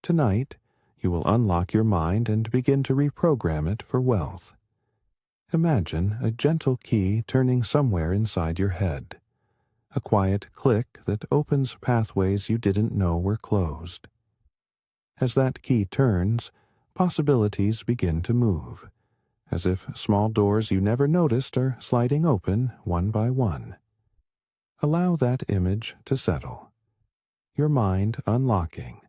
Tonight, you will unlock your mind and begin to reprogram it for wealth. Imagine a gentle key turning somewhere inside your head, a quiet click that opens pathways you didn't know were closed. As that key turns, possibilities begin to move, as if small doors you never noticed are sliding open one by one. Allow that image to settle, your mind unlocking,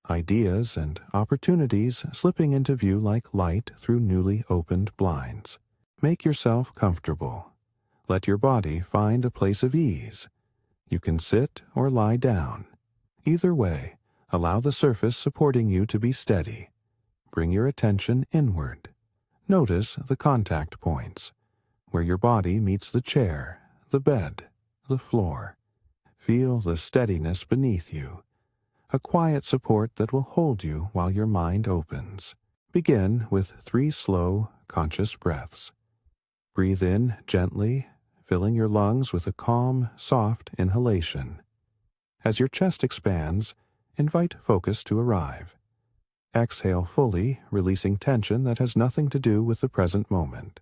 ideas and opportunities slipping into view like light through newly opened blinds. Make yourself comfortable. Let your body find a place of ease. You can sit or lie down. Either way, allow the surface supporting you to be steady. Bring your attention inward. Notice the contact points, where your body meets the chair, the bed, the floor. Feel the steadiness beneath you, a quiet support that will hold you while your mind opens. Begin with 3 slow, conscious breaths. Breathe in gently, filling your lungs with a calm, soft inhalation. As your chest expands, invite focus to arrive. Exhale fully, releasing tension that has nothing to do with the present moment.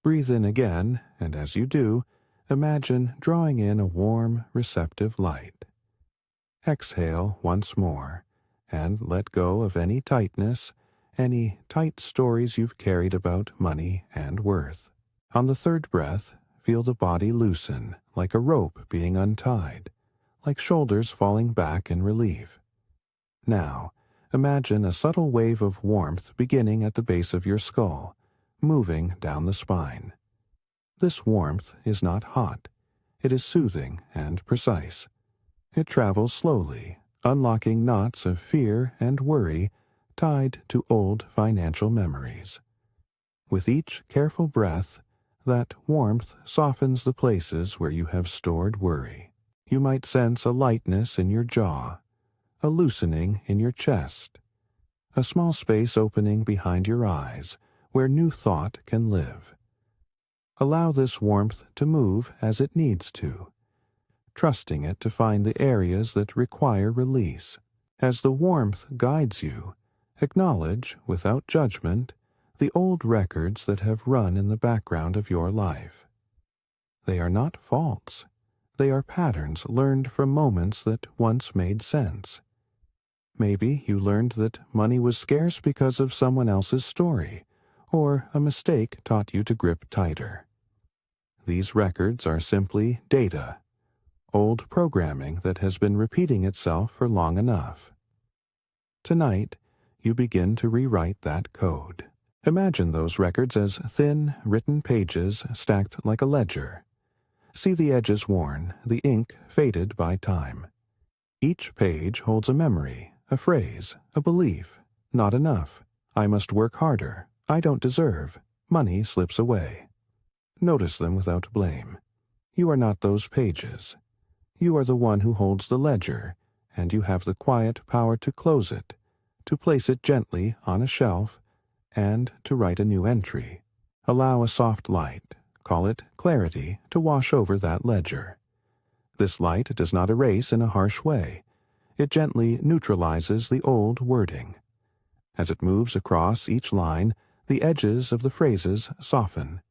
Breathe in again, and as you do, imagine drawing in a warm, receptive light. Exhale once more, and let go of any tightness, any tight stories you've carried about money and worth. On the 3rd breath, feel the body loosen, like a rope being untied, like shoulders falling back in relief. Now, imagine a subtle wave of warmth beginning at the base of your skull, moving down the spine. This warmth is not hot. It is soothing and precise. It travels slowly, unlocking knots of fear and worry tied to old financial memories. With each careful breath, that warmth softens the places where you have stored worry. You might sense a lightness in your jaw, a loosening in your chest, a small space opening behind your eyes where new thought can live. Allow this warmth to move as it needs to, trusting it to find the areas that require release. As the warmth guides you, acknowledge, without judgment, the old records that have run in the background of your life. They are not faults. They are patterns learned from moments that once made sense. Maybe you learned that money was scarce because of someone else's story, or a mistake taught you to grip tighter. These records are simply data, old programming that has been repeating itself for long enough. Tonight, you begin to rewrite that code. Imagine those records as thin, written pages stacked like a ledger. See the edges worn, the ink faded by time. Each page holds a memory, a phrase, a belief. Not enough. I must work harder. I don't deserve. Money slips away. Notice them without blame. You are not those pages. You are the one who holds the ledger, and you have the quiet power to close it, to place it gently on a shelf, and to write a new entry. Allow a soft light, call it clarity, to wash over that ledger. This light does not erase in a harsh way. It gently neutralizes the old wording. As it moves across each line, the edges of the phrases soften.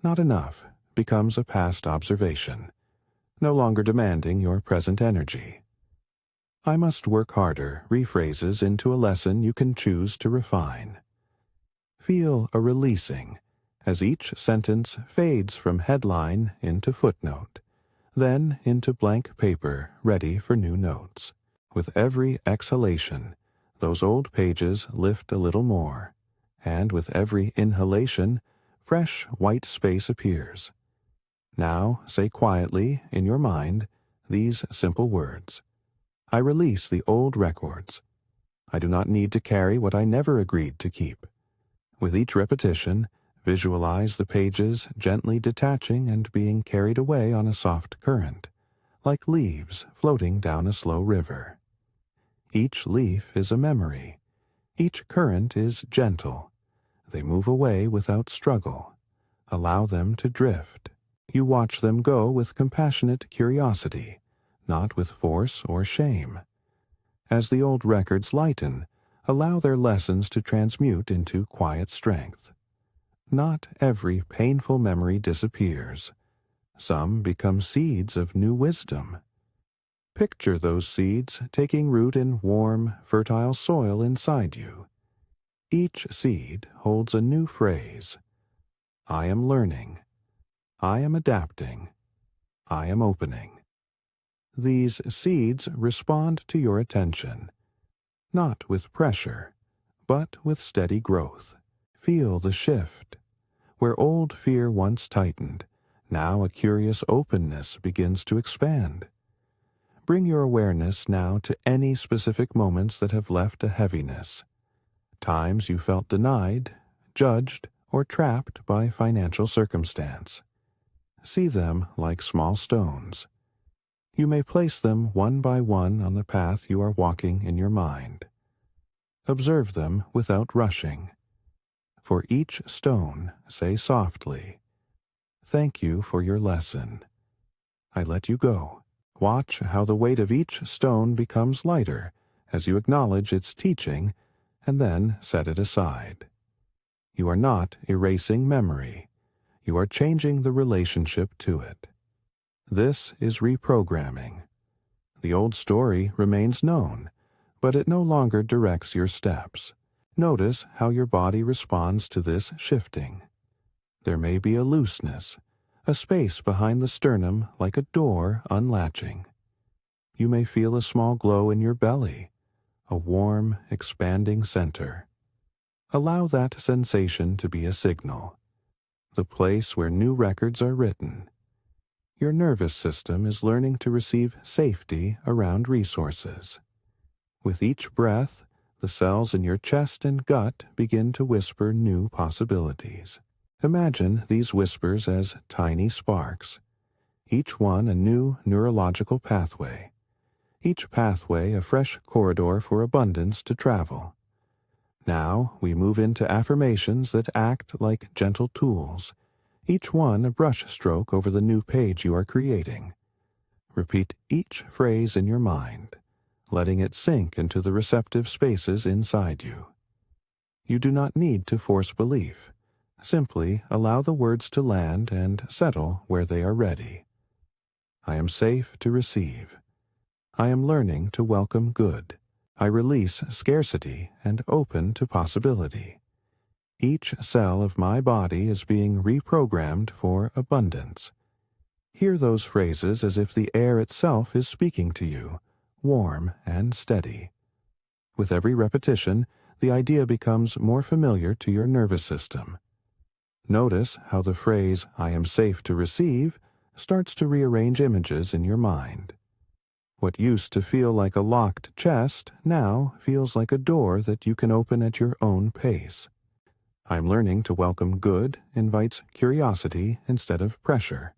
Not enough becomes a past observation, no longer demanding your present energy. I must work harder rephrases into a lesson you can choose to refine. Feel a releasing as each sentence fades from headline into footnote, then into blank paper ready for new notes. With every exhalation, those old pages lift a little more, and with every inhalation, fresh white space appears. Now say quietly, in your mind, these simple words. I release the old records. I do not need to carry what I never agreed to keep. With each repetition, visualize the pages gently detaching and being carried away on a soft current, like leaves floating down a slow river. Each leaf is a memory. Each current is gentle. They move away without struggle. Allow them to drift. You watch them go with compassionate curiosity, not with force or shame. As the old records lighten, allow their lessons to transmute into quiet strength. Not every painful memory disappears. Some become seeds of new wisdom. Picture those seeds taking root in warm, fertile soil inside you. Each seed holds a new phrase. I am learning. I am adapting. I am opening. These seeds respond to your attention, not with pressure, but with steady growth. Feel the shift. Where old fear once tightened, now a curious openness begins to expand. Bring your awareness now to any specific moments that have left a heaviness. Times you felt denied, judged, or trapped by financial circumstance. See them like small stones. You may place them one by one on the path you are walking in your mind. Observe them without rushing. For each stone, say softly, "Thank you for your lesson. I let you go." Watch how the weight of each stone becomes lighter as you acknowledge its teaching and then set it aside. You are not erasing memory. You are changing the relationship to it. This is reprogramming. The old story remains known, but it no longer directs your steps. Notice how your body responds to this shifting. There may be a looseness, a space behind the sternum like a door unlatching. You may feel a small glow in your belly, a warm, expanding center. Allow that sensation to be a signal, the place where new records are written. Your nervous system is learning to receive safety around resources. With each breath, the cells in your chest and gut begin to whisper new possibilities. Imagine these whispers as tiny sparks, each one a new neurological pathway, each pathway a fresh corridor for abundance to travel. Now we move into affirmations that act like gentle tools, each one a brush stroke over the new page you are creating. Repeat each phrase in your mind, letting it sink into the receptive spaces inside you. You do not need to force belief. Simply allow the words to land and settle where they are ready. I am safe to receive. I am learning to welcome good. I release scarcity and open to possibility. Each cell of my body is being reprogrammed for abundance. Hear those phrases as if the air itself is speaking to you, warm and steady. With every repetition, the idea becomes more familiar to your nervous system. Notice how the phrase, "I am safe to receive," starts to rearrange images in your mind. What used to feel like a locked chest now feels like a door that you can open at your own pace. I'm learning to welcome good invites curiosity instead of pressure.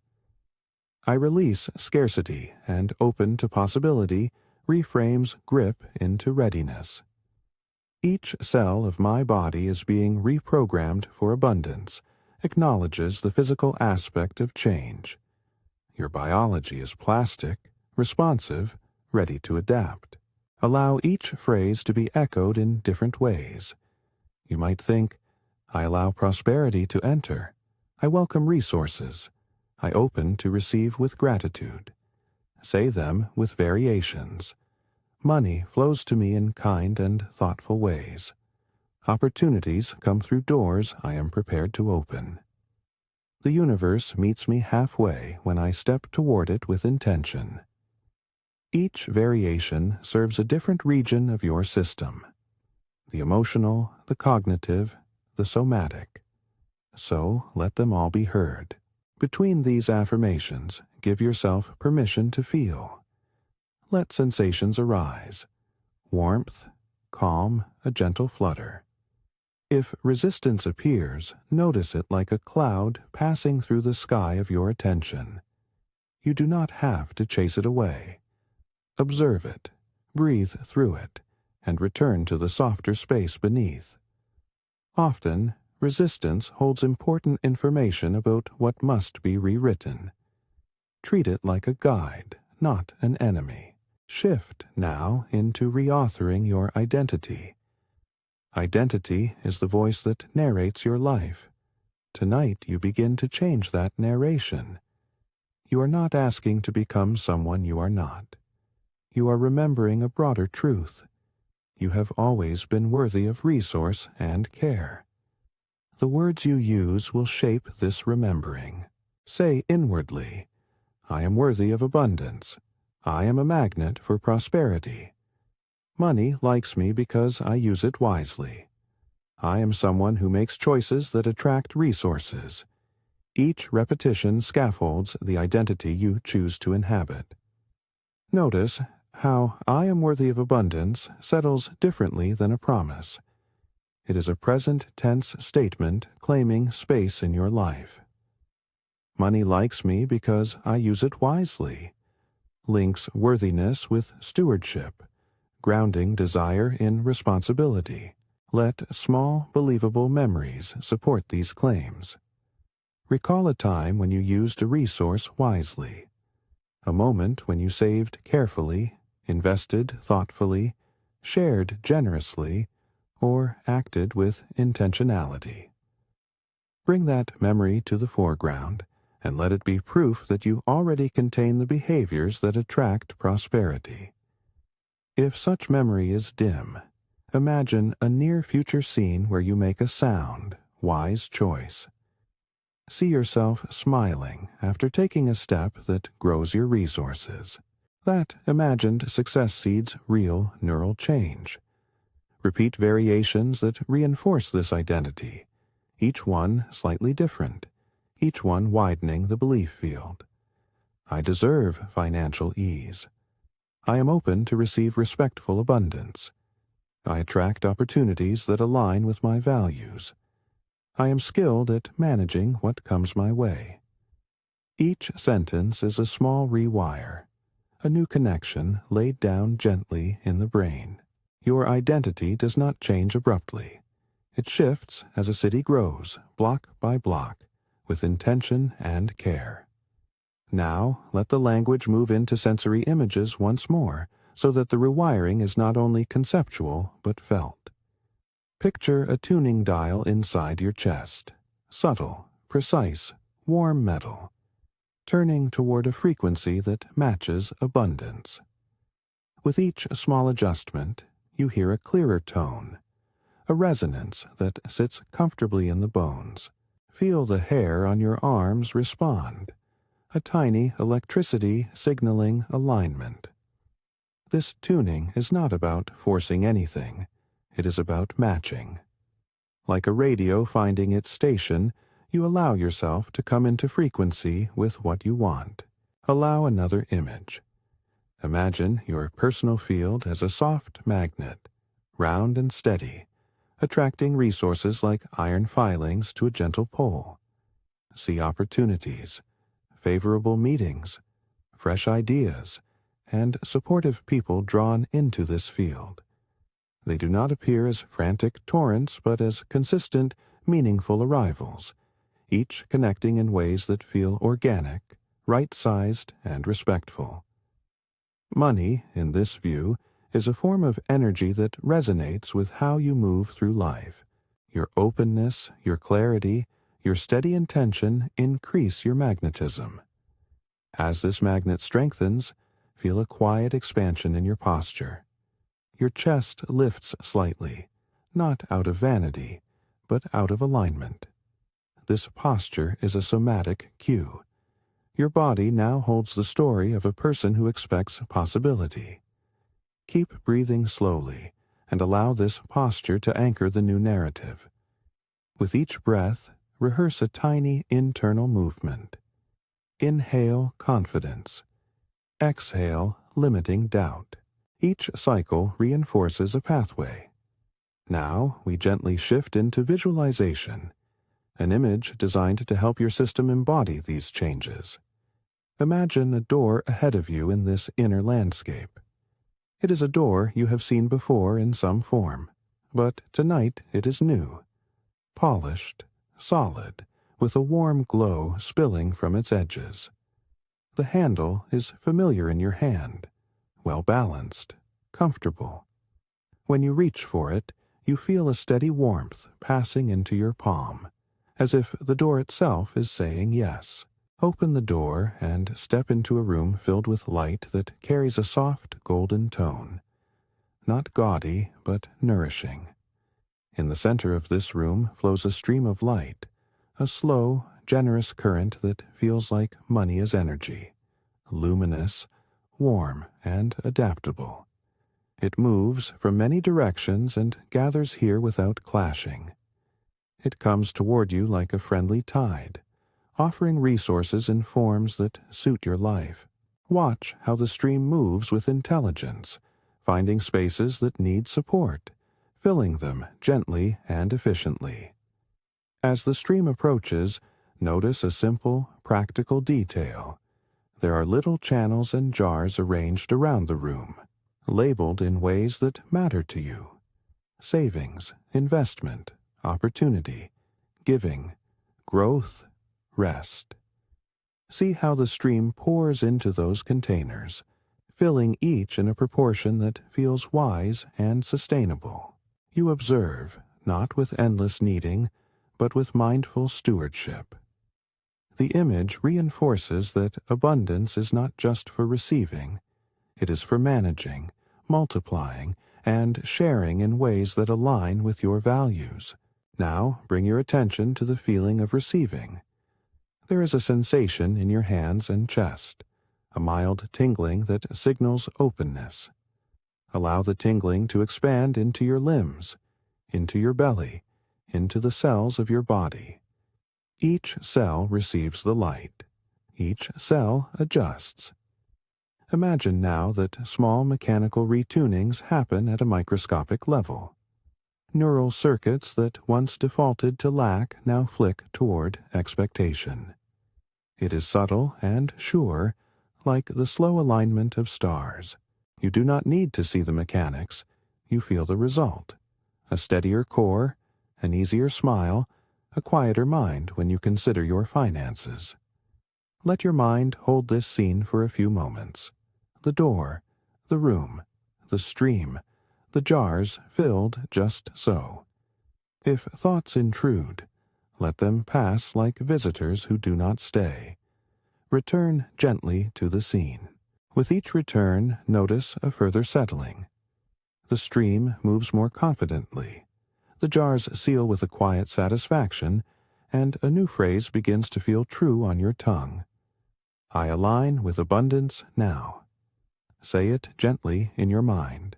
I release scarcity and open to possibility reframes grip into readiness. Each cell of my body is being reprogrammed for abundance, acknowledges the physical aspect of change. Your biology is plastic, responsive, ready to adapt. Allow each phrase to be echoed in different ways. You might think, I allow prosperity to enter. I welcome resources. I open to receive with gratitude. Say them with variations. Money flows to me in kind and thoughtful ways. Opportunities come through doors I am prepared to open. The universe meets me halfway when I step toward it with intention. Each variation serves a different region of your system. The emotional, the cognitive, the somatic. So let them all be heard. Between these affirmations, give yourself permission to feel. Let sensations arise. Warmth, calm, a gentle flutter. If resistance appears, notice it like a cloud passing through the sky of your attention. You do not have to chase it away. Observe it, breathe through it, and return to the softer space beneath. Often, resistance holds important information about what must be rewritten. Treat it like a guide, not an enemy. Shift now into reauthoring your identity. Identity is the voice that narrates your life. Tonight you begin to change that narration. You are not asking to become someone you are not. You are remembering a broader truth. You have always been worthy of resource and care. The words you use will shape this remembering. Say inwardly, I am worthy of abundance. I am a magnet for prosperity. Money likes me because I use it wisely. I am someone who makes choices that attract resources. Each repetition scaffolds the identity you choose to inhabit. Notice how I am worthy of abundance settles differently than a promise. It is a present tense statement claiming space in your life. Money likes me because I use it wisely. Links worthiness with stewardship, grounding desire in responsibility. Let small, believable memories support these claims. Recall a time when you used a resource wisely. A moment when you saved carefully, invested thoughtfully, shared generously, or acted with intentionality. Bring that memory to the foreground and let it be proof that you already contain the behaviors that attract prosperity. If such memory is dim, imagine a near-future scene where you make a sound, wise choice. See yourself smiling after taking a step that grows your resources. That imagined success seeds real neural change. Repeat variations that reinforce this identity, each one slightly different, each one widening the belief field. I deserve financial ease. I am open to receive respectful abundance. I attract opportunities that align with my values. I am skilled at managing what comes my way. Each sentence is a small rewire, a new connection laid down gently in the brain. Your identity does not change abruptly. It shifts as a city grows, block by block, with intention and care. Now, let the language move into sensory images once more, so that the rewiring is not only conceptual, but felt. Picture a tuning dial inside your chest, subtle, precise, warm metal, turning toward a frequency that matches abundance. With each small adjustment, you hear a clearer tone, a resonance that sits comfortably in the bones. Feel the hair on your arms respond, a tiny electricity signaling alignment. This tuning is not about forcing anything. It is about matching. Like a radio finding its station, you allow yourself to come into frequency with what you want. Allow another image. Imagine your personal field as a soft magnet, round and steady, attracting resources like iron filings to a gentle pole. See opportunities, favorable meetings, fresh ideas, and supportive people drawn into this field. They do not appear as frantic torrents, but as consistent, meaningful arrivals, each connecting in ways that feel organic, right-sized, and respectful. Money, in this view, is a form of energy that resonates with how you move through life. Your openness, your clarity, your steady intention increase your magnetism. As this magnet strengthens, feel a quiet expansion in your posture. Your chest lifts slightly, not out of vanity, but out of alignment. This posture is a somatic cue. Your body now holds the story of a person who expects possibility. Keep breathing slowly and allow this posture to anchor the new narrative. With each breath, rehearse a tiny internal movement. Inhale confidence. Exhale limiting doubt. Each cycle reinforces a pathway. Now we gently shift into visualization, an image designed to help your system embody these changes. Imagine a door ahead of you in this inner landscape. It is a door you have seen before in some form, but tonight it is new, polished, solid, with a warm glow spilling from its edges. The handle is familiar in your hand, well-balanced, comfortable. When you reach for it, you feel a steady warmth passing into your palm, as if the door itself is saying yes. Open the door and step into a room filled with light that carries a soft golden tone. Not gaudy, but nourishing. In the center of this room flows a stream of light, a slow, generous current that feels like money as energy, luminous, warm, and adaptable. It moves from many directions and gathers here without clashing. It comes toward you like a friendly tide, offering resources in forms that suit your life. Watch how the stream moves with intelligence, finding spaces that need support, filling them gently and efficiently. As the stream approaches, notice a simple, practical detail. There are little channels and jars arranged around the room, labeled in ways that matter to you. Savings, investment, opportunity, giving, growth, rest. See how the stream pours into those containers, filling each in a proportion that feels wise and sustainable. You observe, not with endless needing, but with mindful stewardship. The image reinforces that abundance is not just for receiving, it is for managing, multiplying, and sharing in ways that align with your values. Now bring your attention to the feeling of receiving. There is a sensation in your hands and chest, a mild tingling that signals openness. Allow the tingling to expand into your limbs, into your belly, into the cells of your body. Each cell receives the light. Each cell adjusts. Imagine now that small mechanical retunings happen at a microscopic level. Neural circuits that once defaulted to lack now flick toward expectation. It is subtle and sure, like the slow alignment of stars. You do not need to see the mechanics, you feel the result. A steadier core, an easier smile, a quieter mind when you consider your finances. Let your mind hold this scene for a few moments. The door, the room, the stream, the jars filled just so. If thoughts intrude, let them pass like visitors who do not stay. Return gently to the scene. With each return, notice a further settling. The stream moves more confidently. The jars seal with a quiet satisfaction, and a new phrase begins to feel true on your tongue. I align with abundance now. Say it gently in your mind.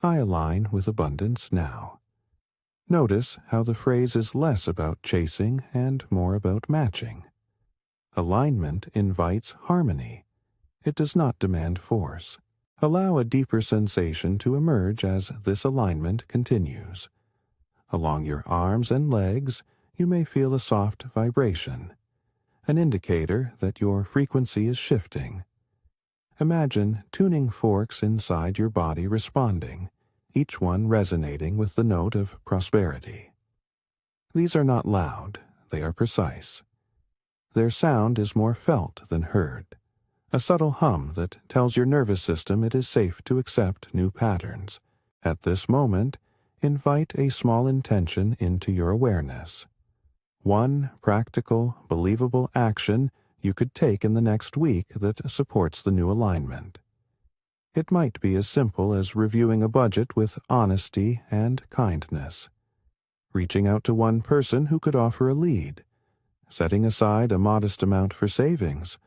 I align with abundance now. Notice how the phrase is less about chasing and more about matching. Alignment invites harmony. It does not demand force. Allow a deeper sensation to emerge as this alignment continues. Along your arms and legs, you may feel a soft vibration, an indicator that your frequency is shifting. Imagine tuning forks inside your body responding, each one resonating with the note of prosperity. These are not loud, they are precise. Their sound is more felt than heard, a subtle hum that tells your nervous system it is safe to accept new patterns. At this moment, invite a small intention into your awareness. One practical, believable action you could take in the next week that supports the new alignment. It might be as simple as reviewing a budget with honesty and kindness, reaching out to one person who could offer a lead, setting aside a modest amount for savings,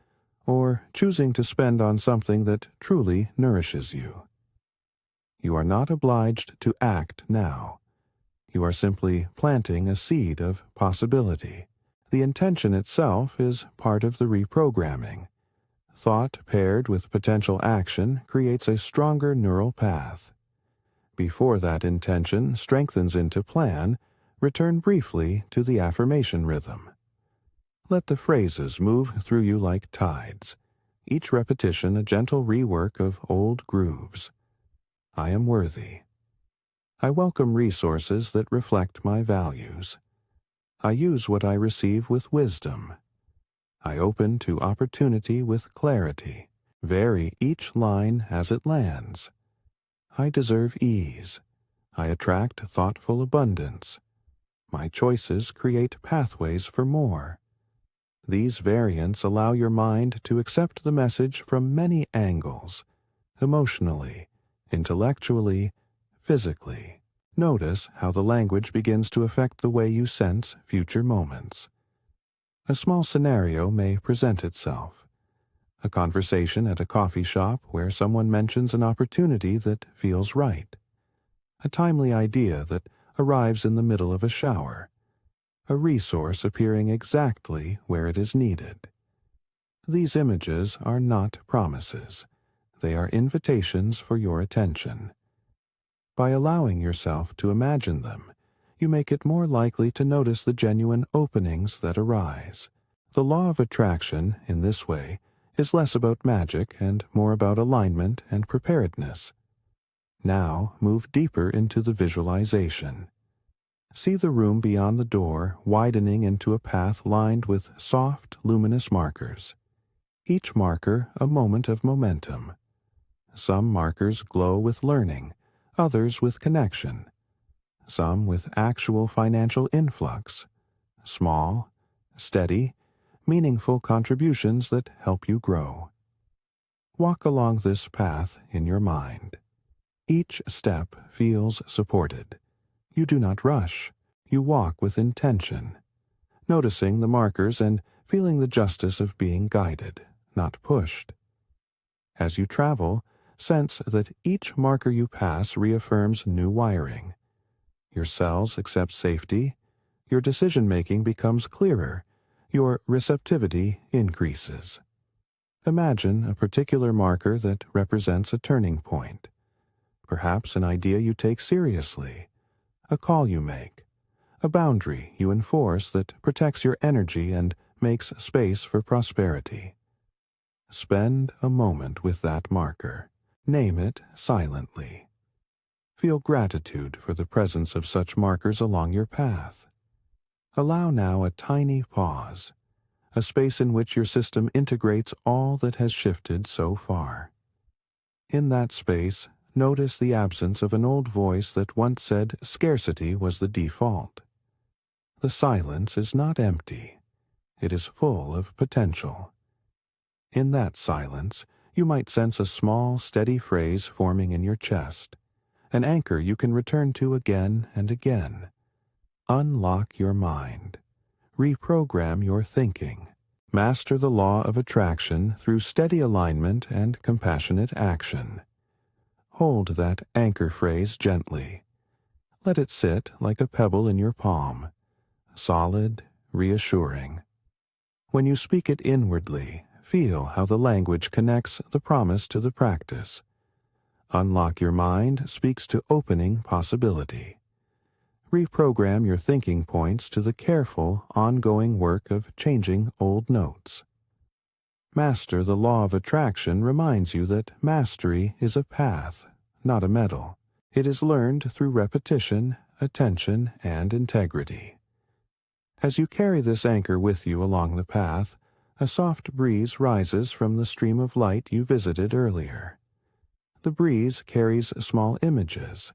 or choosing to spend on something that truly nourishes you. You are not obliged to act now. You are simply planting a seed of possibility. The intention itself is part of the reprogramming. Thought paired with potential action creates a stronger neural path. Before that intention strengthens into plan, return briefly to the affirmation rhythm. Let the phrases move through you like tides, each repetition a gentle rework of old grooves. I am worthy. I welcome resources that reflect my values. I use what I receive with wisdom. I open to opportunity with clarity. Vary each line as it lands. I deserve ease. I attract thoughtful abundance. My choices create pathways for more. These variants allow your mind to accept the message from many angles, emotionally, intellectually, physically. Notice how the language begins to affect the way you sense future moments. A small scenario may present itself. A conversation at a coffee shop where someone mentions an opportunity that feels right. A timely idea that arrives in the middle of a shower. A resource appearing exactly where it is needed. These images are not promises. They are invitations for your attention. By allowing yourself to imagine them, you make it more likely to notice the genuine openings that arise. The law of attraction, in this way, is less about magic and more about alignment and preparedness. Now move deeper into the visualization. See the room beyond the door widening into a path lined with soft, luminous markers. Each marker a moment of momentum. Some markers glow with learning, others with connection. Some with actual financial influx. Small, steady, meaningful contributions that help you grow. Walk along this path in your mind. Each step feels supported. You do not rush. You walk with intention, noticing the markers and feeling the justice of being guided, not pushed. As you travel, sense that each marker you pass reaffirms new wiring. Your cells accept safety, your decision-making becomes clearer, your receptivity increases. Imagine a particular marker that represents a turning point. Perhaps an idea you take seriously, a call you make, a boundary you enforce that protects your energy and makes space for prosperity. Spend a moment with that marker. Name it silently. Feel gratitude for the presence of such markers along your path. Allow now a tiny pause, a space in which your system integrates all that has shifted so far. In that space, notice the absence of an old voice that once said scarcity was the default. The silence is not empty. It is full of potential. In that silence, you might sense a small, steady phrase forming in your chest, an anchor you can return to again and again. Unlock your mind. Reprogram your thinking. Master the law of attraction through steady alignment and compassionate action. Hold that anchor phrase gently. Let it sit like a pebble in your palm, solid, reassuring. When you speak it inwardly, feel how the language connects the promise to the practice. Unlock your mind speaks to opening possibility. Reprogram your thinking points to the careful, ongoing work of changing old notes. Master the law of attraction reminds you that mastery is a path, not a medal. It is learned through repetition, attention, and integrity. As you carry this anchor with you along the path, a soft breeze rises from the stream of light you visited earlier. The breeze carries small images,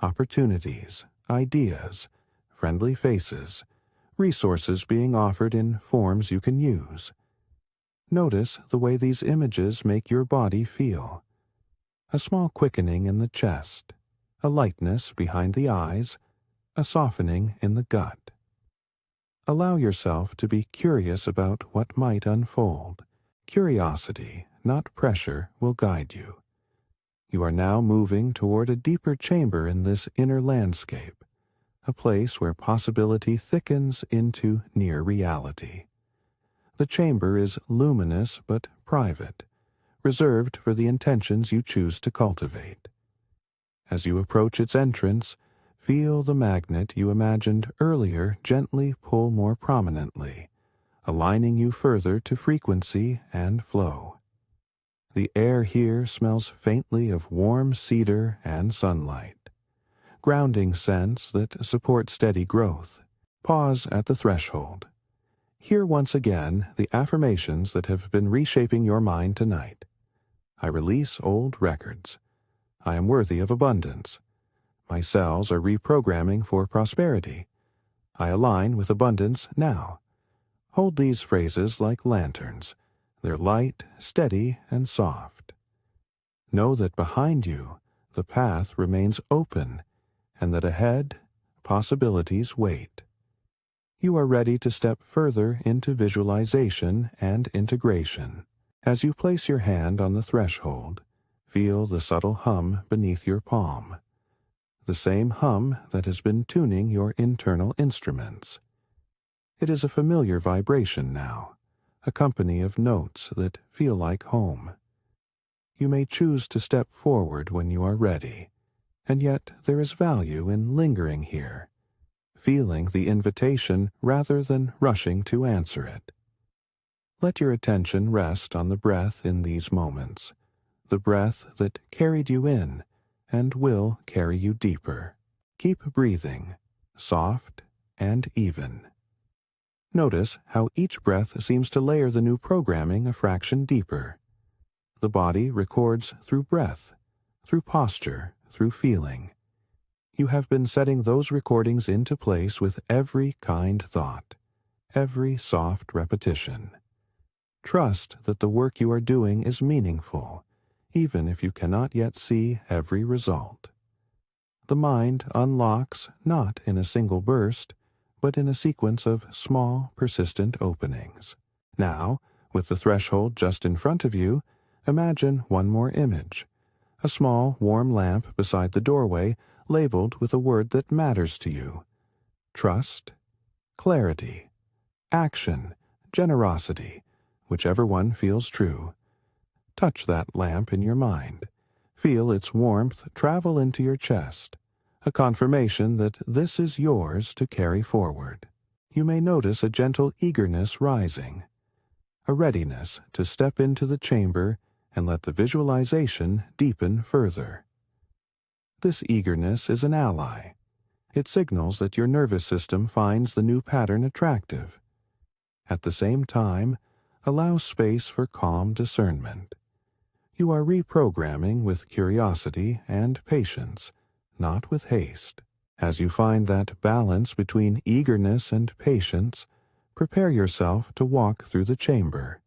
opportunities, ideas, friendly faces, resources being offered in forms you can use. Notice the way these images make your body feel. A small quickening in the chest, a lightness behind the eyes, a softening in the gut. Allow yourself to be curious about what might unfold. Curiosity, not pressure, will guide you. You are now moving toward a deeper chamber in this inner landscape, a place where possibility thickens into near reality. The chamber is luminous but private, reserved for the intentions you choose to cultivate. As you approach its entrance, feel the magnet you imagined earlier gently pull more prominently, aligning you further to frequency and flow. The air here smells faintly of warm cedar and sunlight, grounding scents that support steady growth. Pause at the threshold. Hear once again the affirmations that have been reshaping your mind tonight. I release old records. I am worthy of abundance. My cells are reprogramming for prosperity. I align with abundance now. Hold these phrases like lanterns. They're light, steady, and soft. Know that behind you, the path remains open, and that ahead, possibilities wait. You are ready to step further into visualization and integration. As you place your hand on the threshold, feel the subtle hum beneath your palm, the same hum that has been tuning your internal instruments. It is a familiar vibration now, a company of notes that feel like home. You may choose to step forward when you are ready, and yet there is value in lingering here, feeling the invitation rather than rushing to answer it. Let your attention rest on the breath in these moments, the breath that carried you in and will carry you deeper. Keep breathing, soft and even. Notice how each breath seems to layer the new programming a fraction deeper. The body records through breath, through posture, through feeling. You have been setting those recordings into place with every kind thought, every soft repetition. Trust that the work you are doing is meaningful, even if you cannot yet see every result. The mind unlocks not in a single burst, but in a sequence of small, persistent openings. Now, with the threshold just in front of you, imagine one more image. A small, warm lamp beside the doorway, labeled with a word that matters to you. Trust, clarity, action, generosity, whichever one feels true. Touch that lamp in your mind. Feel its warmth travel into your chest, a confirmation that this is yours to carry forward. You may notice a gentle eagerness rising, a readiness to step into the chamber and let the visualization deepen further. This eagerness is an ally. It signals that your nervous system finds the new pattern attractive. At the same time, allow space for calm discernment. You are reprogramming with curiosity and patience, not with haste. As you find that balance between eagerness and patience, prepare yourself to walk through the chamber.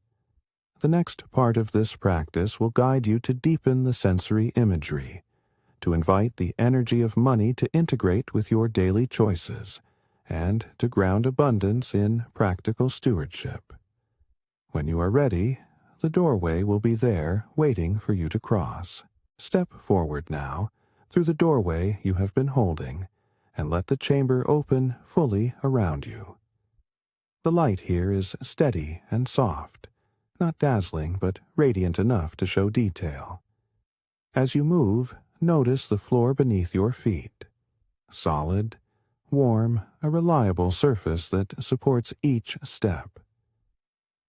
The next part of this practice will guide you to deepen the sensory imagery, to invite the energy of money to integrate with your daily choices, and to ground abundance in practical stewardship. When you are ready, the doorway will be there waiting for you to cross. Step forward now, through the doorway you have been holding, and let the chamber open fully around you. The light here is steady and soft, not dazzling but radiant enough to show detail. As you move, notice the floor beneath your feet. Solid, warm, a reliable surface that supports each step.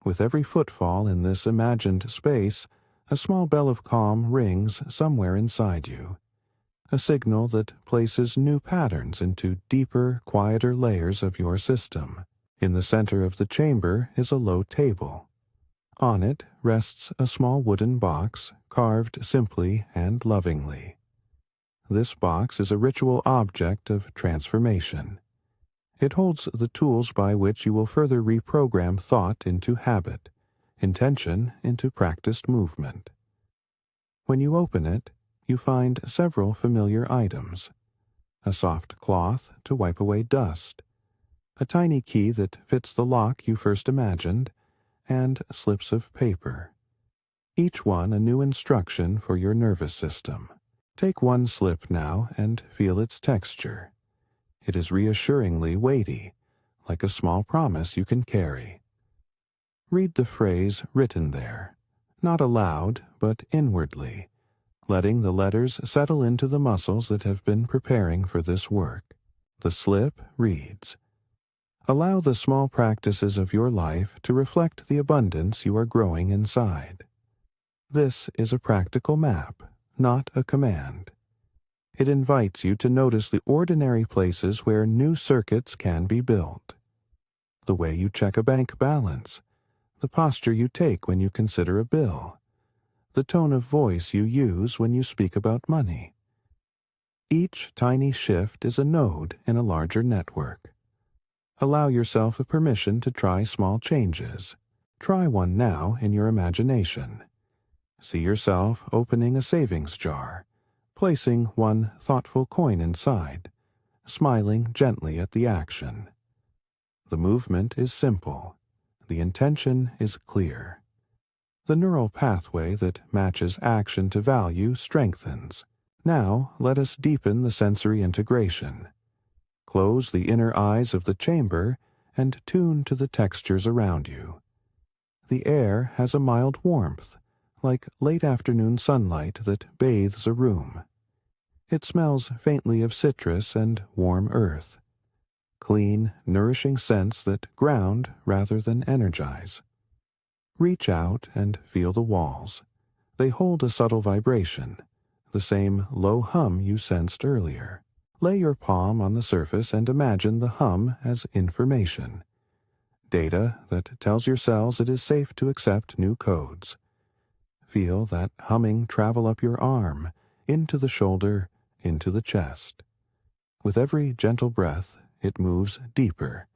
With every footfall in this imagined space, a small bell of calm rings somewhere inside you, a signal that places new patterns into deeper, quieter layers of your system. In the center of the chamber is a low table. On it rests a small wooden box, carved simply and lovingly. This box is a ritual object of transformation. It holds the tools by which you will further reprogram thought into habit, intention into practiced movement. When you open it, you find several familiar items: a soft cloth to wipe away dust, a tiny key that fits the lock you first imagined, and slips of paper. Each one a new instruction for your nervous system. Take one slip now and feel its texture. It is reassuringly weighty, like a small promise you can carry. Read the phrase written there, not aloud, but inwardly, letting the letters settle into the muscles that have been preparing for this work. The slip reads, "Allow the small practices of your life to reflect the abundance you are growing inside." This is a practical map, not a command. It invites you to notice the ordinary places where new circuits can be built. The way you check a bank balance, the posture you take when you consider a bill, the tone of voice you use when you speak about money. Each tiny shift is a node in a larger network. Allow yourself a permission to try small changes. Try one now in your imagination. See yourself opening a savings jar, placing one thoughtful coin inside, smiling gently at the action. The movement is simple. The intention is clear. The neural pathway that matches action to value strengthens. Now let us deepen the sensory integration. Close the inner eyes of the chamber and tune to the textures around you. The air has a mild warmth, like late afternoon sunlight that bathes a room. It smells faintly of citrus and warm earth. Clean, nourishing scents that ground rather than energize. Reach out and feel the walls. They hold a subtle vibration, the same low hum you sensed earlier. Lay your palm on the surface and imagine the hum as information. Data that tells your cells it is safe to accept new codes. Feel that humming travel up your arm, into the shoulder, into the chest. With every gentle breath, it moves deeper,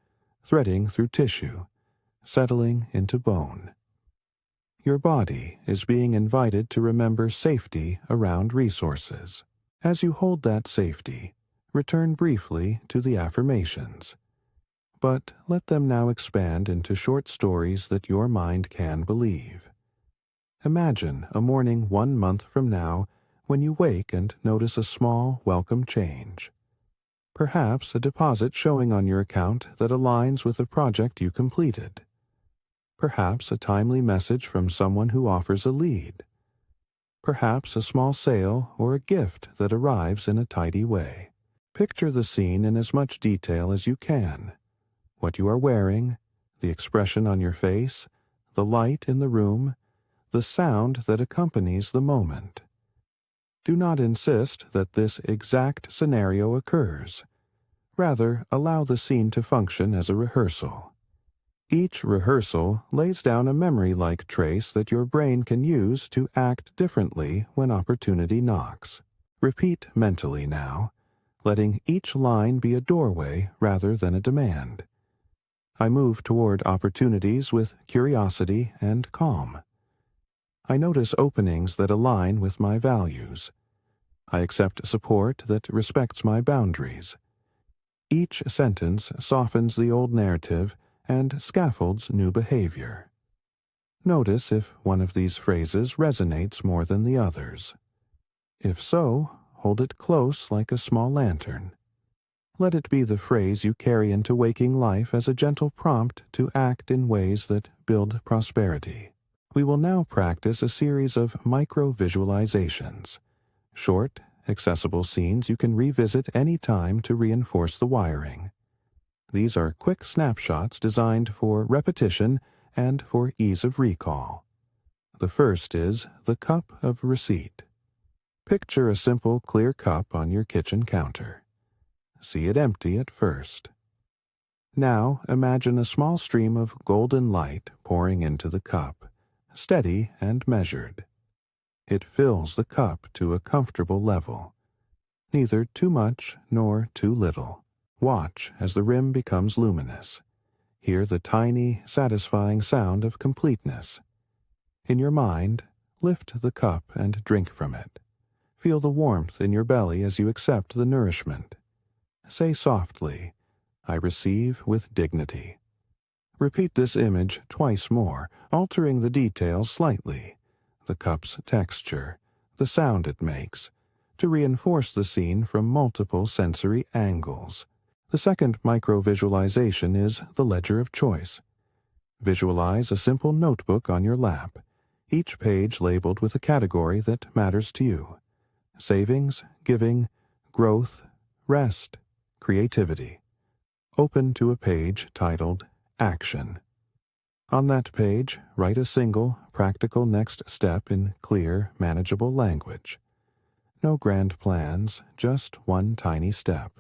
threading through tissue, settling into bone. Your body is being invited to remember safety around resources. As you hold that safety, return briefly to the affirmations. But let them now expand into short stories that your mind can believe. Imagine a morning 1 month from now when you wake and notice a small, welcome change. Perhaps a deposit showing on your account that aligns with a project you completed. Perhaps a timely message from someone who offers a lead. Perhaps a small sale or a gift that arrives in a tidy way. Picture the scene in as much detail as you can. What you are wearing, the expression on your face, the light in the room, the sound that accompanies the moment. Do not insist that this exact scenario occurs. Rather, allow the scene to function as a rehearsal. Each rehearsal lays down a memory-like trace that your brain can use to act differently when opportunity knocks. Repeat mentally now, letting each line be a doorway rather than a demand. I move toward opportunities with curiosity and calm. I notice openings that align with my values. I accept support that respects my boundaries. Each sentence softens the old narrative and scaffolds new behavior. Notice if one of these phrases resonates more than the others. If so, hold it close like a small lantern. Let it be the phrase you carry into waking life as a gentle prompt to act in ways that build prosperity. We will now practice a series of micro-visualizations. Short, accessible scenes you can revisit any time to reinforce the wiring. These are quick snapshots designed for repetition and for ease of recall. The first is the cup of receipt. Picture a simple, clear cup on your kitchen counter. See it empty at first. Now imagine a small stream of golden light pouring into the cup, steady and measured. It fills the cup to a comfortable level, neither too much nor too little. Watch as the rim becomes luminous. Hear the tiny, satisfying sound of completeness. In your mind, lift the cup and drink from it. Feel the warmth in your belly as you accept the nourishment. Say softly, I receive with dignity. Repeat this image twice more, altering the details slightly, the cup's texture, the sound it makes, to reinforce the scene from multiple sensory angles. The second micro-visualization is the ledger of choice. Visualize a simple notebook on your lap, each page labeled with a category that matters to you. Savings, giving, growth, rest, creativity. Open to a page titled Action. On that page, write a single, practical next step in clear, manageable language. No grand plans, just one tiny step.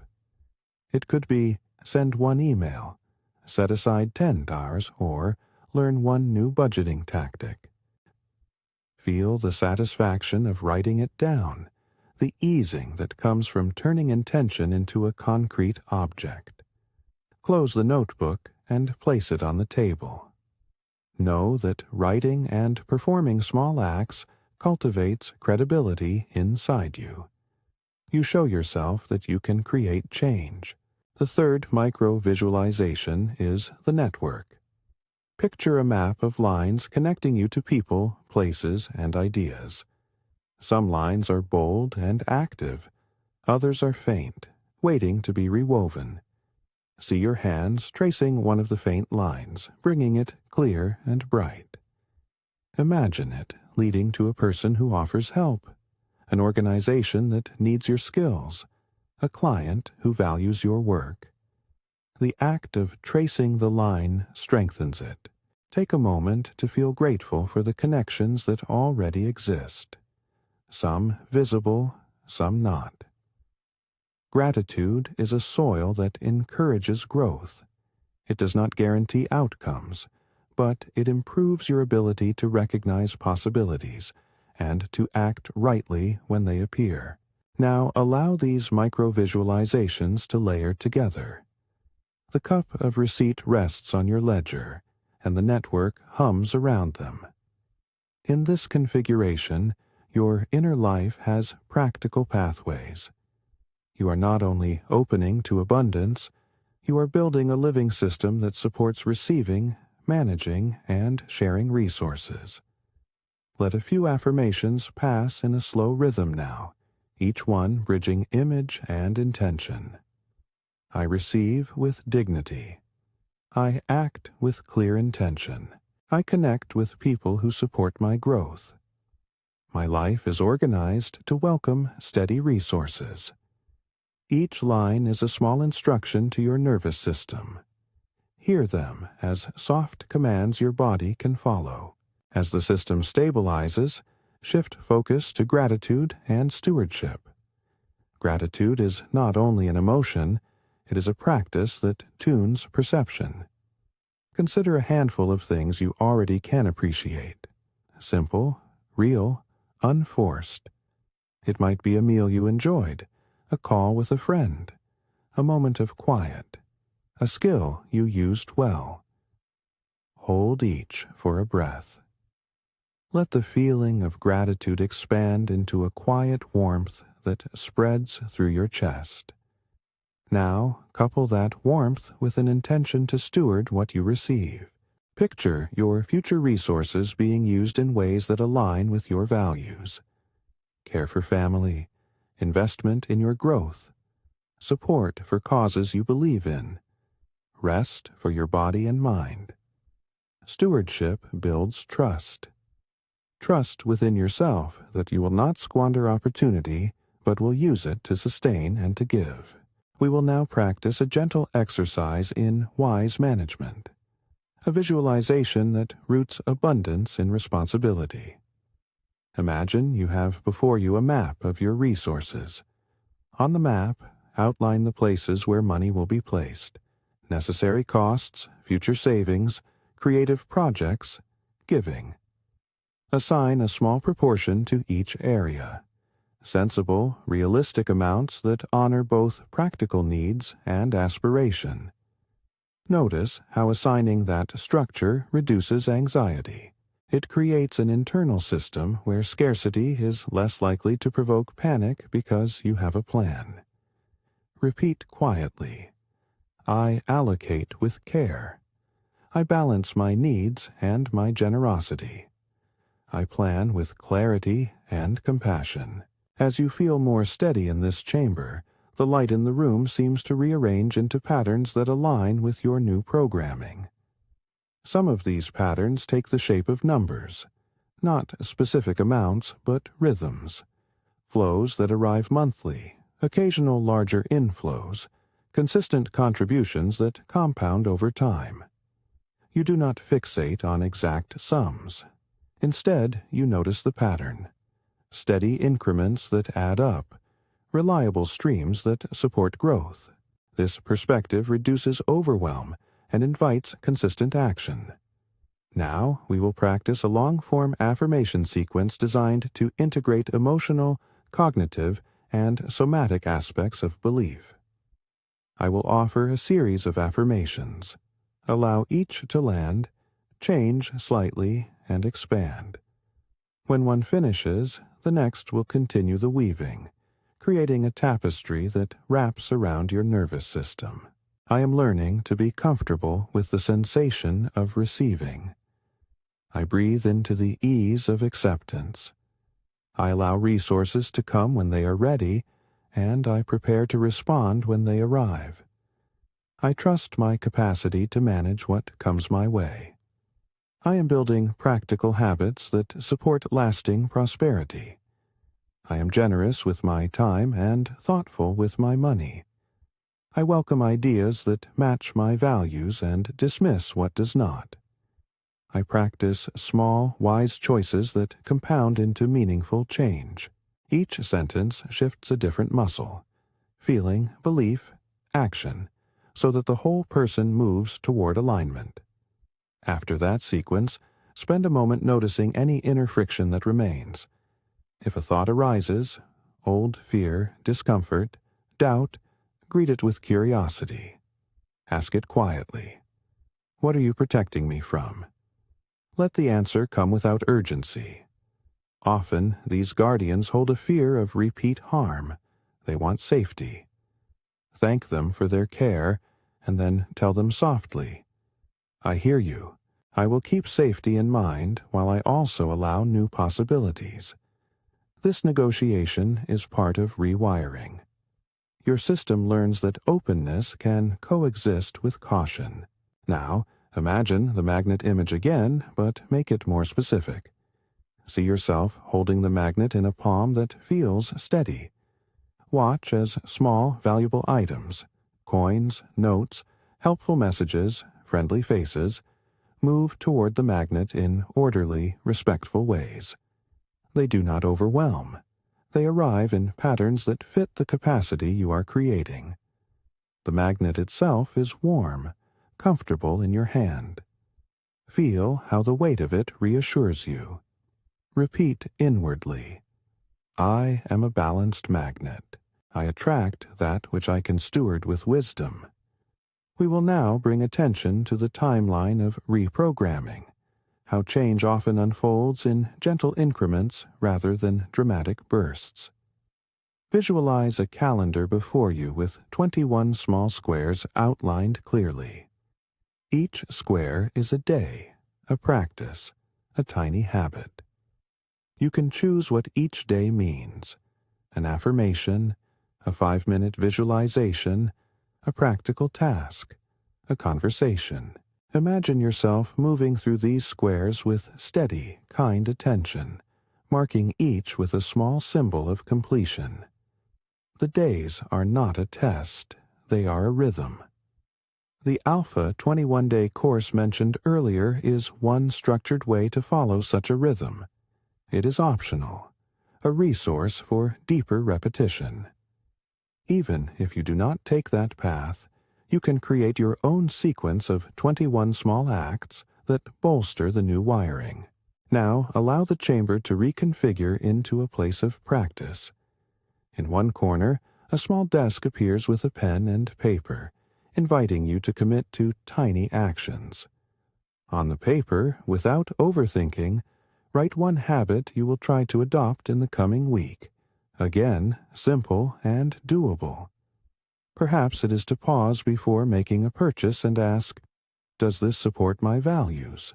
It could be send one email, set aside $10, or learn one new budgeting tactic. Feel the satisfaction of writing it down, the easing that comes from turning intention into a concrete object. Close the notebook and place it on the table. Know that writing and performing small acts cultivates credibility inside you. You show yourself that you can create change. The third micro-visualization is the network. Picture a map of lines connecting you to people, places, and ideas. Some lines are bold and active. Others are faint, waiting to be rewoven. See your hands tracing one of the faint lines, bringing it clear and bright. Imagine it leading to a person who offers help, an organization that needs your skills, a client who values your work. The act of tracing the line strengthens it. Take a moment to feel grateful for the connections that already exist. Some visible, some not. Gratitude is a soil that encourages growth. It does not guarantee outcomes, but it improves your ability to recognize possibilities and to act rightly when they appear. Now allow these micro-visualizations to layer together. The cup of receipt rests on your ledger, and the network hums around them. In this configuration, your inner life has practical pathways. You are not only opening to abundance, you are building a living system that supports receiving, managing, and sharing resources. Let a few affirmations pass in a slow rhythm now, each one bridging image and intention. I receive with dignity. I act with clear intention. I connect with people who support my growth. My life is organized to welcome steady resources. Each line is a small instruction to your nervous system. Hear them as soft commands your body can follow. As the system stabilizes, shift focus to gratitude and stewardship. Gratitude is not only an emotion, it is a practice that tunes perception. Consider a handful of things you already can appreciate. Simple, real, unforced. It might be a meal you enjoyed, a call with a friend, a moment of quiet, a skill you used well. Hold each for a breath. Let the feeling of gratitude expand into a quiet warmth that spreads through your chest. Now, couple that warmth with an intention to steward what you receive. Picture your future resources being used in ways that align with your values. Care for family, investment in your growth, support for causes you believe in, rest for your body and mind. Stewardship builds trust. Trust within yourself that you will not squander opportunity, but will use it to sustain and to give. We will now practice a gentle exercise in wise management, a visualization that roots abundance in responsibility. Imagine you have before you a map of your resources. On the map, outline the places where money will be placed, necessary costs, future savings, creative projects, giving. Assign a small proportion to each area. Sensible, realistic amounts that honor both practical needs and aspiration. Notice how assigning that structure reduces anxiety. It creates an internal system where scarcity is less likely to provoke panic because you have a plan. Repeat quietly. I allocate with care. I balance my needs and my generosity. I plan with clarity and compassion. As you feel more steady in this chamber, the light in the room seems to rearrange into patterns that align with your new programming. Some of these patterns take the shape of numbers, not specific amounts, but rhythms, flows that arrive monthly, occasional larger inflows, consistent contributions that compound over time. You do not fixate on exact sums. Instead, you notice the pattern. Steady increments that add up, reliable streams that support growth. This perspective reduces overwhelm and invites consistent action. Now we will practice a long-form affirmation sequence designed to integrate emotional, cognitive, and somatic aspects of belief. I will offer a series of affirmations. Allow each to land, change slightly, and expand. When one finishes, the next will continue the weaving, creating a tapestry that wraps around your nervous system. I am learning to be comfortable with the sensation of receiving. I breathe into the ease of acceptance. I allow resources to come when they are ready, and I prepare to respond when they arrive. I trust my capacity to manage what comes my way. I am building practical habits that support lasting prosperity. I am generous with my time and thoughtful with my money. I welcome ideas that match my values and dismiss what does not. I practice small, wise choices that compound into meaningful change. Each sentence shifts a different muscle, feeling, belief, action, so that the whole person moves toward alignment. After that sequence, spend a moment noticing any inner friction that remains. If a thought arises, old fear, discomfort, doubt, greet it with curiosity. Ask it quietly. What are you protecting me from? Let the answer come without urgency. Often, these guardians hold a fear of repeat harm. They want safety. Thank them for their care, and then tell them softly, I hear you. I will keep safety in mind while I also allow new possibilities. This negotiation is part of rewiring. Your system learns that openness can coexist with caution. Now, imagine the magnet image again, but make it more specific. See yourself holding the magnet in a palm that feels steady. Watch as small, valuable items, coins, notes, helpful messages, friendly faces, move toward the magnet in orderly, respectful ways. They do not overwhelm. They arrive in patterns that fit the capacity you are creating. The magnet itself is warm, comfortable in your hand. Feel how the weight of it reassures you. Repeat inwardly, I am a balanced magnet. I attract that which I can steward with wisdom. We will now bring attention to the timeline of reprogramming, how change often unfolds in gentle increments rather than dramatic bursts. Visualize a calendar before you with 21 small squares outlined clearly. Each square is a day, a practice, a tiny habit. You can choose what each day means, an affirmation, a 5-minute visualization, a practical task, a conversation. Imagine yourself moving through these squares with steady, kind attention, marking each with a small symbol of completion. The days are not a test, they are a rhythm. The Alpha 21-day course mentioned earlier is one structured way to follow such a rhythm. It is optional, a resource for deeper repetition. Even if you do not take that path, you can create your own sequence of 21 small acts that bolster the new wiring. Now, allow the chamber to reconfigure into a place of practice. In one corner, a small desk appears with a pen and paper, inviting you to commit to tiny actions. On the paper, without overthinking, write one habit you will try to adopt in the coming week. Again, simple and doable. Perhaps it is to pause before making a purchase and ask, does this support my values?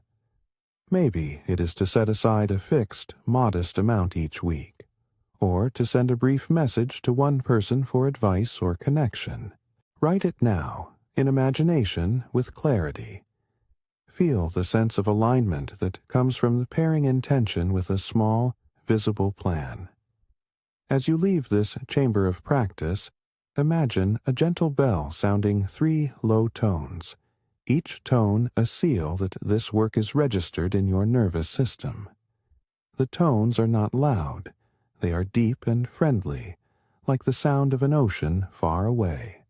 Maybe it is to set aside a fixed, modest amount each week, or to send a brief message to one person for advice or connection. Write it now, in imagination with clarity. Feel the sense of alignment that comes from the pairing intention with a small, visible plan. As you leave this chamber of practice, imagine a gentle bell sounding 3 low tones, each tone a seal that this work is registered in your nervous system. The tones are not loud, they are deep and friendly, like the sound of an ocean far away.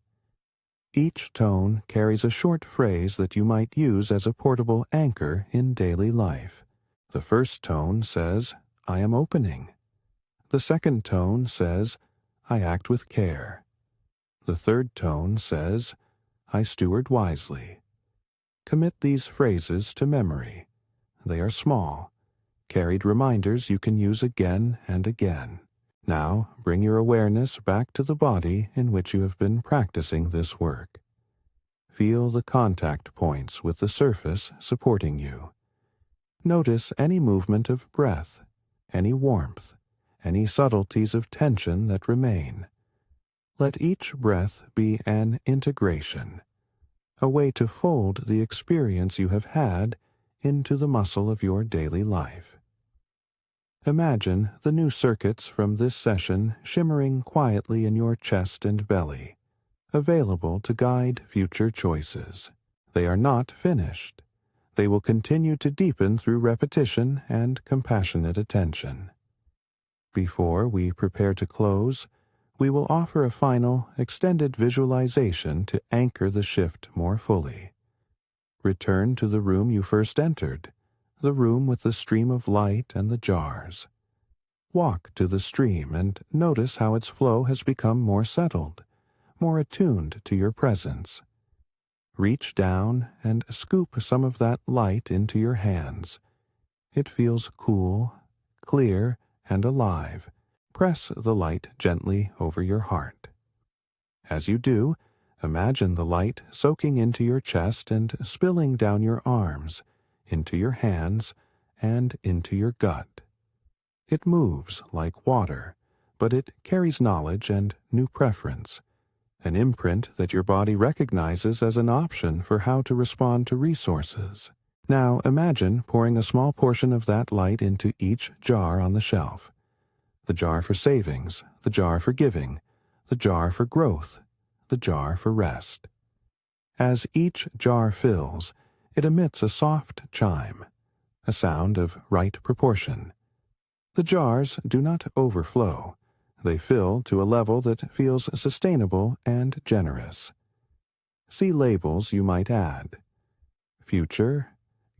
Each tone carries a short phrase that you might use as a portable anchor in daily life. The first tone says, "I am opening." The second tone says, "I act with care." The third tone says, "I steward wisely." Commit these phrases to memory. They are small, carried reminders you can use again and again. Now, bring your awareness back to the body in which you have been practicing this work. Feel the contact points with the surface supporting you. Notice any movement of breath, any warmth, any subtleties of tension that remain. Let each breath be an integration, a way to fold the experience you have had into the muscle of your daily life. Imagine the new circuits from this session shimmering quietly in your chest and belly, available to guide future choices. They are not finished. They will continue to deepen through repetition and compassionate attention. Before we prepare to close, we will offer a final, extended visualization to anchor the shift more fully. Return to the room you first entered, the room with the stream of light and the jars. Walk to the stream and notice how its flow has become more settled, more attuned to your presence. Reach down and scoop some of that light into your hands. It feels cool, clear, and alive. Press the light gently over your heart. As you do, imagine the light soaking into your chest and spilling down your arms, into your hands, and into your gut. It moves like water, but it carries knowledge and new preference, an imprint that your body recognizes as an option for how to respond to resources. Now imagine pouring a small portion of that light into each jar on the shelf. The jar for savings, the jar for giving, the jar for growth, the jar for rest. As each jar fills, it emits a soft chime, a sound of right proportion. The jars do not overflow. They fill to a level that feels sustainable and generous. See labels you might add: future,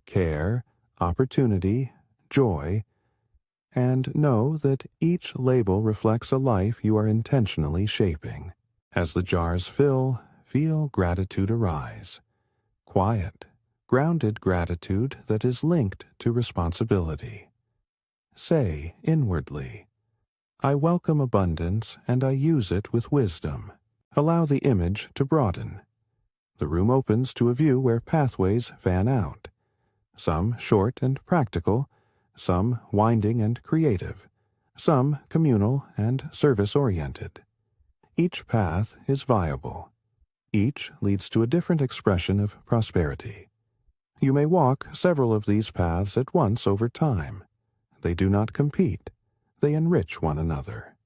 care, opportunity, joy, and know that each label reflects a life you are intentionally shaping. As the jars fill, feel gratitude arise. Quiet, grounded gratitude that is linked to responsibility. Say inwardly, "I welcome abundance and I use it with wisdom." Allow the image to broaden. The room opens to a view where pathways fan out, some short and practical, some winding and creative, some communal and service-oriented. Each path is viable. Each leads to a different expression of prosperity. You may walk several of these paths at once over time. They do not compete. They enrich one another.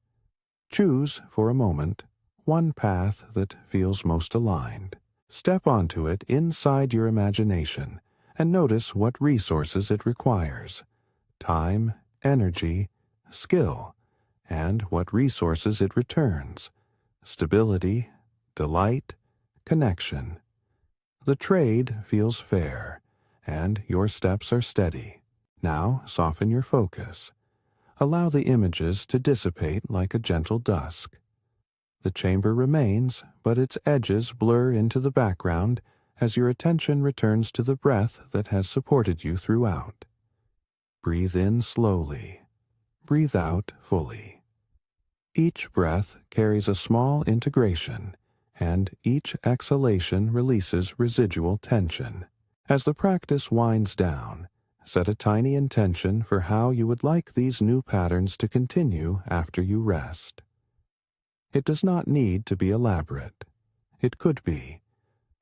Choose, for a moment, one path that feels most aligned. Step onto it inside your imagination and notice what resources it requires: time, energy, skill, and what resources it returns: stability, delight, connection. The trade feels fair, and your steps are steady. Now soften your focus. Allow the images to dissipate like a gentle dusk. The chamber remains, but its edges blur into the background as your attention returns to the breath that has supported you throughout. Breathe in slowly. Breathe out fully. Each breath carries a small integration, and each exhalation releases residual tension. As the practice winds down, set a tiny intention for how you would like these new patterns to continue after you rest. It does not need to be elaborate. It could be: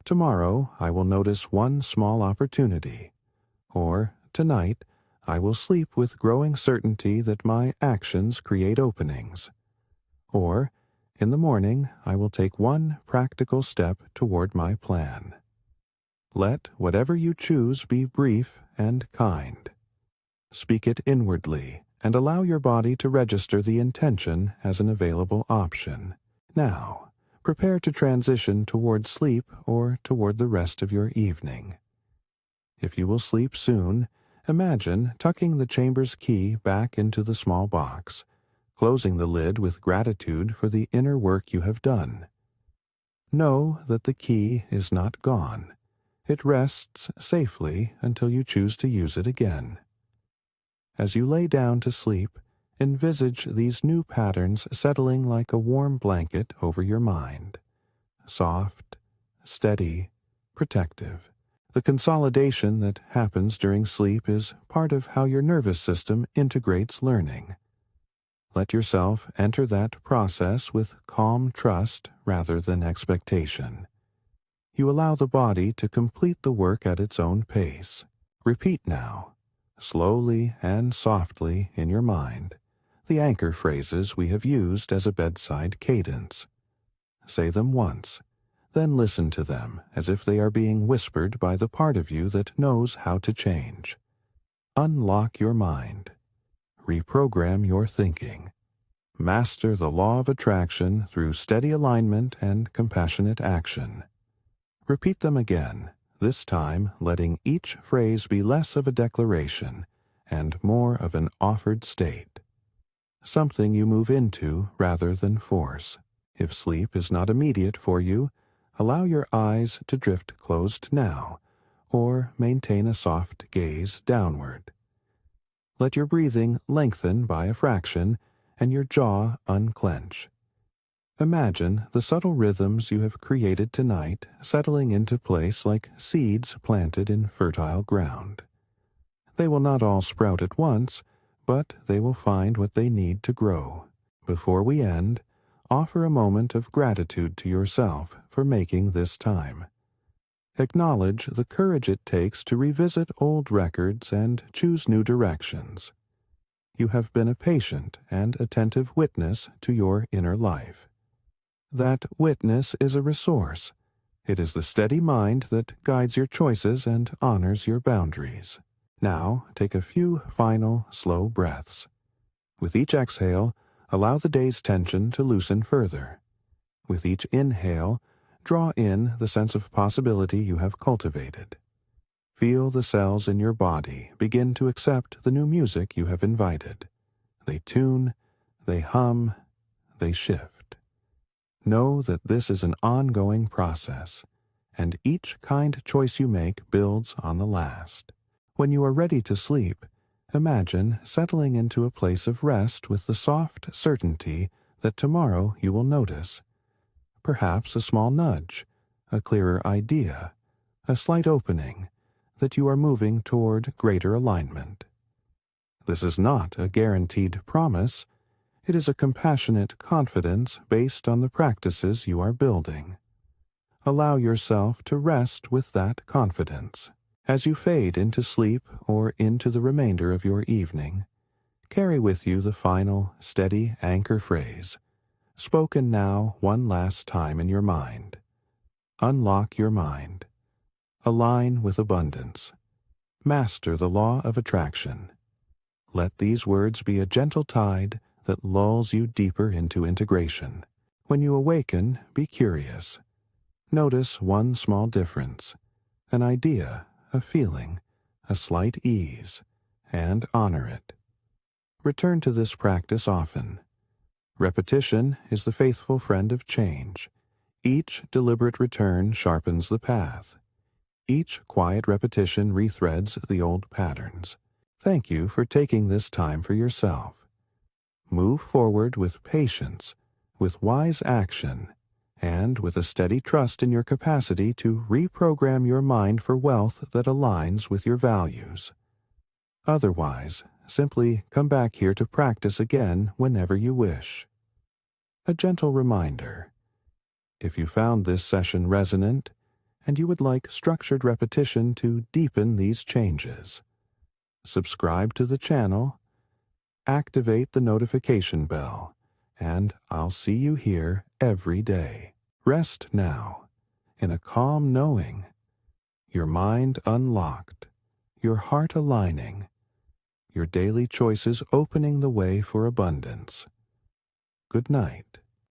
tomorrow I will notice one small opportunity, or tonight I will sleep with growing certainty that my actions create openings, or in the morning I will take one practical step toward my plan. Let whatever you choose be brief and kind. Speak it inwardly and allow your body to register the intention as an available option. Now, Prepare to transition toward sleep or toward the rest of your evening. If you will sleep soon, imagine tucking the chamber's key back into the small box, closing the lid with gratitude for the inner work you have done. Know that the key is not gone. It rests safely until you choose to use it again. As you lay down to sleep, envisage these new patterns settling like a warm blanket over your mind. Soft, steady, protective. The consolidation that happens during sleep is part of how your nervous system integrates learning. Let yourself enter that process with calm trust rather than expectation. You allow the body to complete the work at its own pace. Repeat now, slowly and softly in your mind, the anchor phrases we have used as a bedside cadence. Say them once, then listen to them as if they are being whispered by the part of you that knows how to change. Unlock your mind. Reprogram your thinking. Master the law of attraction through steady alignment and compassionate action. Repeat them again, this time letting each phrase be less of a declaration and more of an offered state. Something you move into rather than force. If sleep is not immediate for you, allow your eyes to drift closed now, or maintain a soft gaze downward. Let your breathing lengthen by a fraction and your jaw unclench. Imagine the subtle rhythms you have created tonight settling into place like seeds planted in fertile ground. They will not all sprout at once, but they will find what they need to grow. Before we end, offer a moment of gratitude to yourself for making this time. Acknowledge the courage it takes to revisit old records and choose new directions. You have been a patient and attentive witness to your inner life. That witness is a resource. It is the steady mind that guides your choices and honors your boundaries. Now, take a few final, slow breaths. With each exhale, allow the day's tension to loosen further. With each inhale, draw in the sense of possibility you have cultivated. Feel the cells in your body begin to accept the new music you have invited. They tune, they hum, they shift. Know that this is an ongoing process, and each kind choice you make builds on the last. When you are ready to sleep, imagine settling into a place of rest with the soft certainty that tomorrow you will notice. Perhaps a small nudge, a clearer idea, a slight opening, that you are moving toward greater alignment. This is not a guaranteed promise. It is a compassionate confidence based on the practices you are building. Allow yourself to rest with that confidence. As you fade into sleep or into the remainder of your evening, carry with you the final, steady anchor phrase, spoken now one last time in your mind. Unlock your mind. Align with abundance. Master the law of attraction. Let these words be a gentle tide that lulls you deeper into integration. When you awaken, be curious. Notice one small difference, an idea, a feeling, a slight ease, and honor it. Return to this practice often. Repetition is the faithful friend of change. Each deliberate return sharpens the path. Each quiet repetition rethreads the old patterns. Thank you for taking this time for yourself. Move forward with patience, with wise action, and with a steady trust in your capacity to reprogram your mind for wealth that aligns with your values. Otherwise, simply come back here to practice again whenever you wish. A gentle reminder. If you found this session resonant, and you would like structured repetition to deepen these changes, subscribe to the channel, activate the notification bell, and I'll see you here every day. Rest now, in a calm knowing, your mind unlocked, your heart aligning, your daily choices opening the way for abundance. Good night.